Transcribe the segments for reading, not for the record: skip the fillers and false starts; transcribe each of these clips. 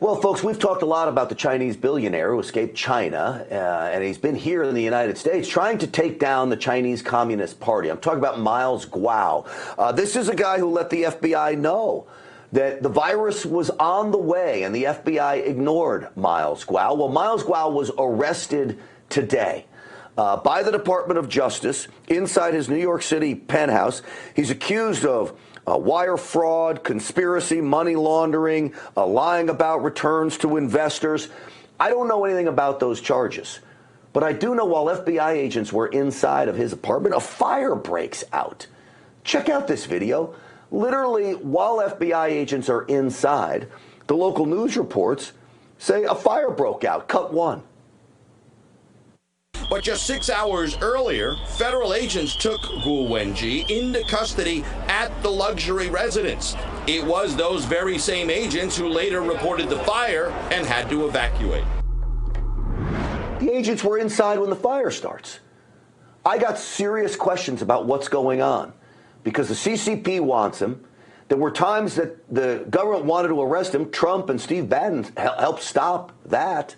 Well, folks, we've talked a lot about the Chinese billionaire who escaped China, and he's been here in the United States trying to take down the Chinese Communist Party. I'm talking about Miles Guo. This is a guy who let the FBI know that the virus was on the way, and the FBI ignored Miles Guo. Well, Miles Guo was arrested today by the Department of Justice inside his New York City penthouse. He's accused of wire fraud, conspiracy, money laundering, lying about returns to investors. I don't know anything about those charges, but I do know while FBI agents were inside of his apartment, a fire breaks out. Check out this video. Literally, while FBI agents are inside, the local news reports say a fire broke out. Cut one. But just 6 hours earlier, federal agents took Guo Wenji into custody at the luxury residence. It was those very same agents who later reported the fire and had to evacuate. The agents were inside when the fire starts. I got serious questions about what's going on because the CCP wants him. There were times that the government wanted to arrest him. Trump and Steve Bannon helped stop that.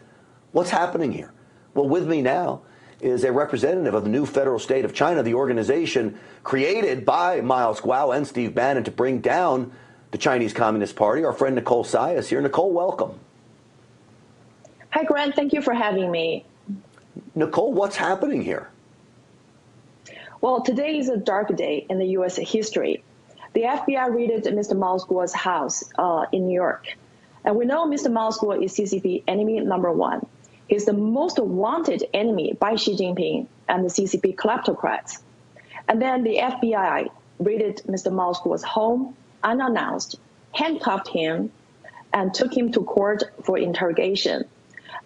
What's happening here? Well, with me now is a representative of the new federal state of China, the organization created by Miles Guo and Steve Bannon to bring down the Chinese Communist Party. Our friend Nicole Tsai is here. Nicole, welcome. Hi, Grant. Thank you for having me. Nicole, what's happening here? Well, today is a dark day in the U.S. history. The FBI raided Mr. Miles Guo's house in New York. And we know Mr. Miles Guo is CCP enemy number one. He's the most wanted enemy by Xi Jinping and the CCP kleptocrats. And then the FBI raided Mr. Miles Guo's home unannounced, handcuffed him, and took him to court for interrogation.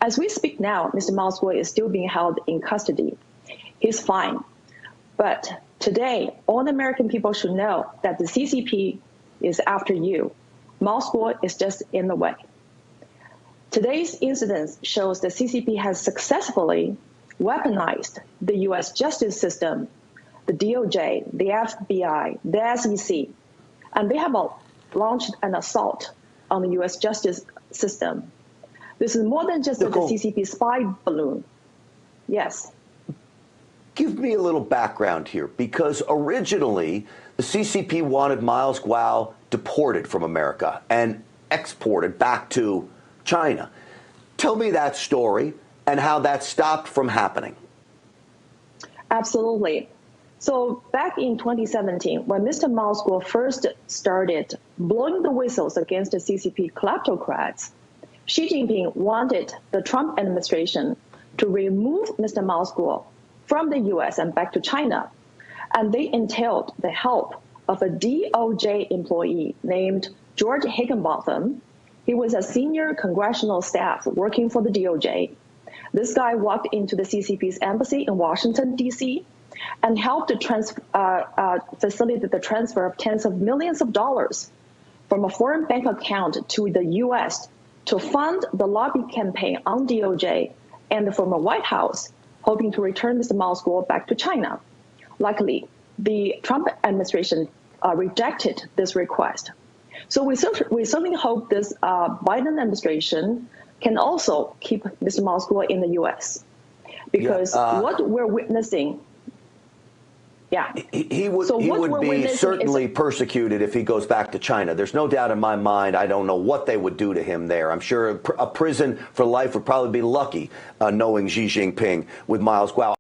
As we speak now, Mr. Miles Guo is still being held in custody. He's fine. But today, all the American people should know that the CCP is after you. Miles Guo is just in the way. Today's incident shows the CCP has successfully weaponized the U.S. justice system, the DOJ, the FBI, the SEC, and they have launched an assault on the U.S. justice system. This is more than just Nicole, the CCP spy balloon. Yes. Give me a little background here, because originally the CCP wanted Miles Guo deported from America and exported back to China. Tell me that story and how that stopped from happening. Absolutely. So back in 2017, when Mr. Miles Guo first started blowing the whistles against the CCP kleptocrats, Xi Jinping wanted the Trump administration to remove Mr. Miles Guo from the U.S. and back to China. And they entailed the help of a DOJ employee named George Higginbotham. He was a senior congressional staff working for the DOJ. This guy walked into the CCP's embassy in Washington, D.C., and helped to facilitate the transfer of tens of millions of dollars from a foreign bank account to the U.S. to fund the lobby campaign on DOJ and the former White House, hoping to return Mr. Miles Guo back to China. Luckily, the Trump administration rejected this request. So we certainly hope this Biden administration can also keep Mr. Miles Guo in the U.S. because what we're witnessing, he would be certainly persecuted if he goes back to China. There's no doubt in my mind. I don't know what they would do to him there. I'm sure a prison for life would probably be lucky, knowing Xi Jinping with Miles Guo.